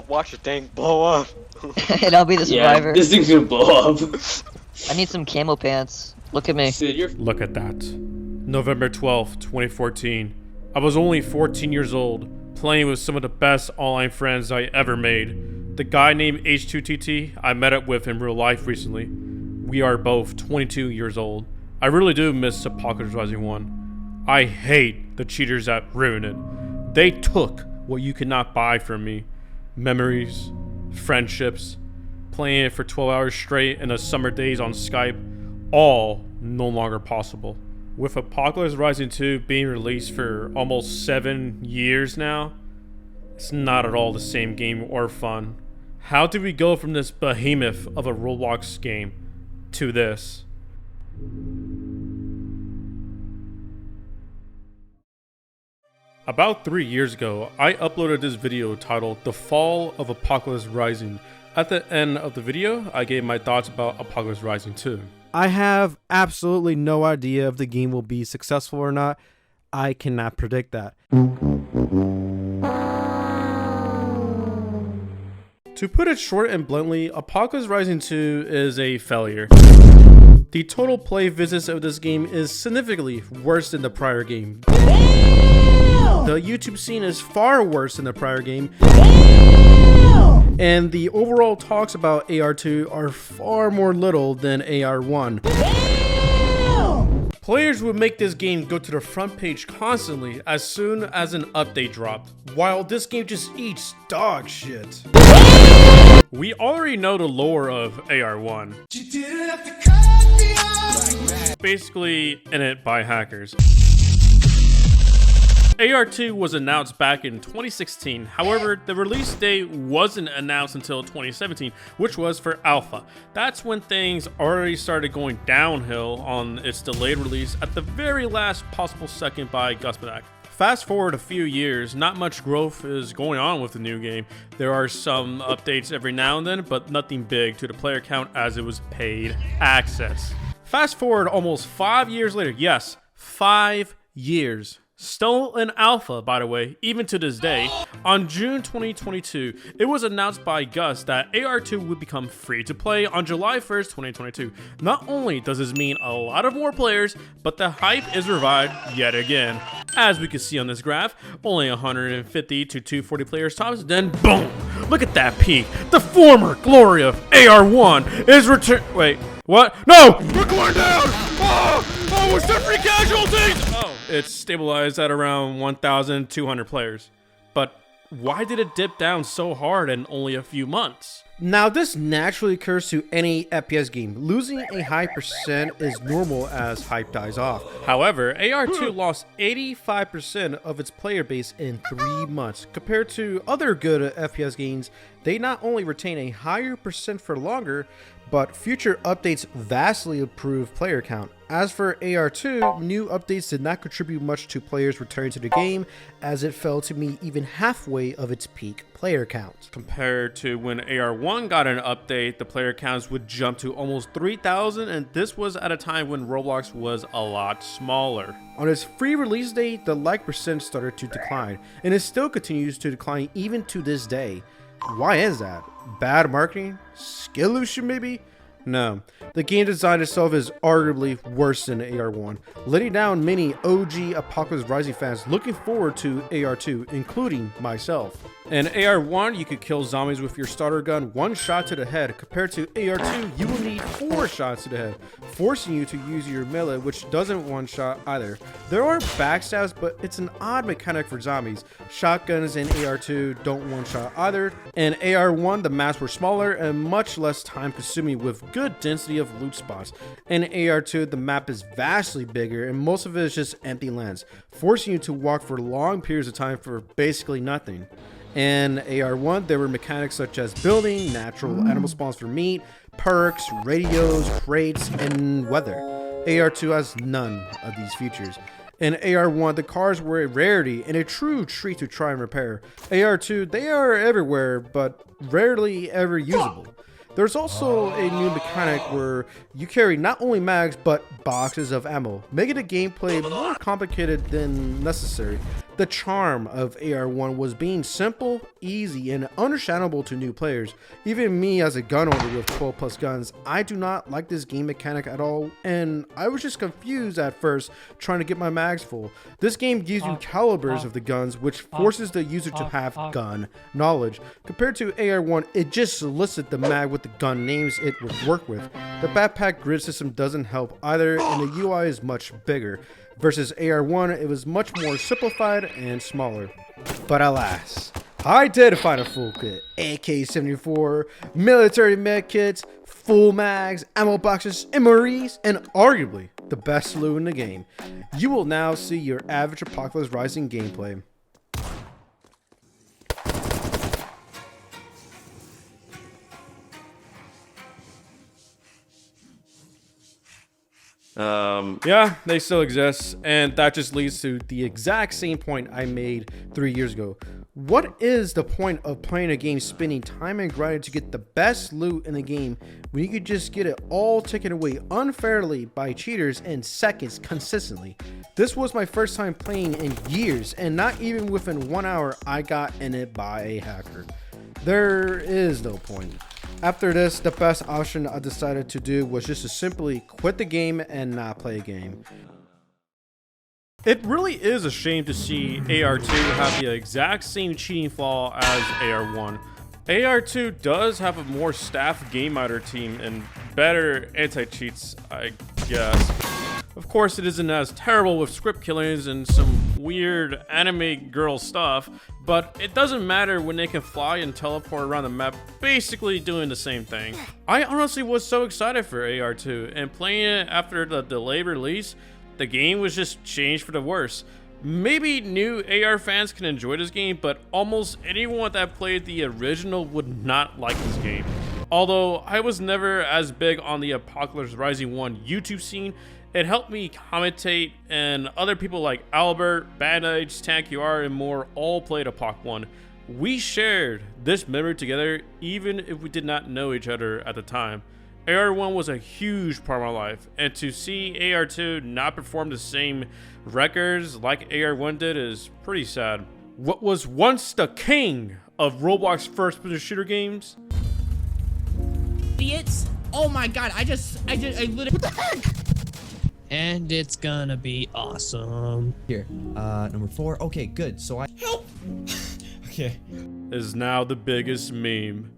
watch the thing blow up. And I'll be the survivor. Yeah, this thing's gonna blow up. I need some camo pants. Look at me. Sid, you're Look at that. November 12th, 2014. I was only 14 years old, playing with some of the best online friends I ever made. The guy named H2TT, I met up with in real life recently. We are both 22 years old. I really do miss Apocalypse Rising 1. I hate the cheaters that ruined it. They took what you could not buy from me. Memories, friendships, playing it for 12 hours straight in the summer days on Skype, all no longer possible. With Apocalypse Rising 2 being released for almost 7 years now, it's not at all the same game or fun. How did we go from this behemoth of a ROBLOX game to this? About 3 years ago, I uploaded this video titled The Fall of Apocalypse Rising. At the end of the video, I gave my thoughts about Apocalypse Rising 2. I have absolutely no idea if the game will be successful or not. I cannot predict that. To put it short and bluntly, Apocalypse Rising 2 is a failure. The total play visits of this game is significantly worse than the prior game. The YouTube scene is far worse than the prior game. And the overall talks about AR2 are far more little than AR1. Players would make this game go to the front page constantly as soon as an update dropped, while this game just eats dog shit. We already know the lore of AR1. Basically in it by hackers. AR2 was announced back in 2016, however, the release date wasn't announced until 2017, which was for Alpha. That's when things already started going downhill on its delayed release at the very last possible second by Guspadak. Fast forward a few years, not much growth is going on with the new game. There are some updates every now and then, but nothing big to the player count as it was paid access. Fast forward almost 5 years later, yes, 5 years. Still in alpha, by the way, even to this day. On June 2022, it was announced by Gus that AR2 would become free to play on July 1st, 2022. Not only does this mean a lot of more players, but the hype is revived yet again. As we can see on this graph, only 150 to 240 players tops, then boom! Look at that peak! The former glory of AR1 is return- wait, what? No! We're going down! Oh, we're still free casualties! Oh, it's stabilized at around 1,200 players. But why did it dip down so hard in only a few months? Now, this naturally occurs to any FPS game. Losing a high percent is normal as hype dies off. However, AR2 lost 85% of its player base in 3 months. Compared to other good FPS games, they not only retain a higher percent for longer, but future updates vastly improve player count. As for AR2, new updates did not contribute much to players returning to the game, as it fell to meet even halfway of its peak player count. Compared to when AR1 got an update, the player counts would jump to almost 3,000, and this was at a time when Roblox was a lot smaller. On its free release date, the like percent started to decline, and it still continues to decline even to this day. Why is that? Bad marketing? Skill issue maybe? No. The game design itself is arguably worse than AR1, letting down many OG Apocalypse Rising fans looking forward to AR2, including myself. In AR1, you could kill zombies with your starter gun 1 shot to the head. Compared to AR2, you will need 4 shots to the head, forcing you to use your melee, which doesn't one-shot either. There are backstabs, but it's an odd mechanic for zombies. Shotguns in AR2 don't one-shot either. In AR1, the maps were smaller and much less time-consuming with good density of loot spots. In AR2, the map is vastly bigger and most of it is just empty lands, forcing you to walk for long periods of time for basically nothing. In AR1, there were mechanics such as building, natural animal spawns for meat, perks, radios, crates, and weather. AR2 has none of these features. In AR1, the cars were a rarity and a true treat to try and repair. AR2, they are everywhere, but rarely ever usable. There's also a new mechanic where you carry not only mags, but boxes of ammo, making the gameplay more complicated than necessary. The charm of AR1 was being simple, easy, and understandable to new players. Even me as a gun owner with 12 plus guns, I do not like this game mechanic at all, and I was just confused at first trying to get my mags full. This game gives you calibers of the guns, which forces the user to have gun knowledge. Compared to AR1, it just listed the mag with the gun names it would work with. The backpack grid system doesn't help either, and the UI is much bigger. Versus AR1, it was much more simplified and smaller. But alas, I did find a full kit. AK-74, military med kits, full mags, ammo boxes, MREs, and arguably the best loot in the game. You will now see your average Apocalypse Rising gameplay. Yeah, they still exist, and that just leads to the exact same point I made 3 years ago. What is the point of playing a game spending time and grinding to get the best loot in the game when you could just get it all taken away unfairly by cheaters in seconds consistently? This was my first time playing in years, and not even within 1 hour I got in it by a hacker. There is no point. After this, the best option I decided to do was just to simply quit the game and not play a game. It really is a shame to see AR2 have the exact same cheating flaw as AR1. AR2 does have a more staffed game editor team and better anti-cheats, I guess. Of course, it isn't as terrible with script killings and some weird anime girl stuff, but it doesn't matter when they can fly and teleport around the map, basically doing the same thing. I honestly was so excited for AR2, and playing it after the delayed release, the game was just changed for the worse. Maybe new AR fans can enjoy this game, but almost anyone that played the original would not like this game. Although I was never as big on the Apocalypse Rising 1 YouTube scene, it helped me commentate, and other people like Albert, Bandage, StanQR, and more all played Apoc 1. We shared this memory together even if we did not know each other at the time. AR1 was a huge part of my life, and to see AR2 not perform the same records like AR1 did is pretty sad. What was once the king of Roblox first-person shooter games? Idiots! Oh my god, I literally— what the heck? And it's gonna be awesome. Here, number 4. Okay, good. So I help. Okay. Is now the biggest meme.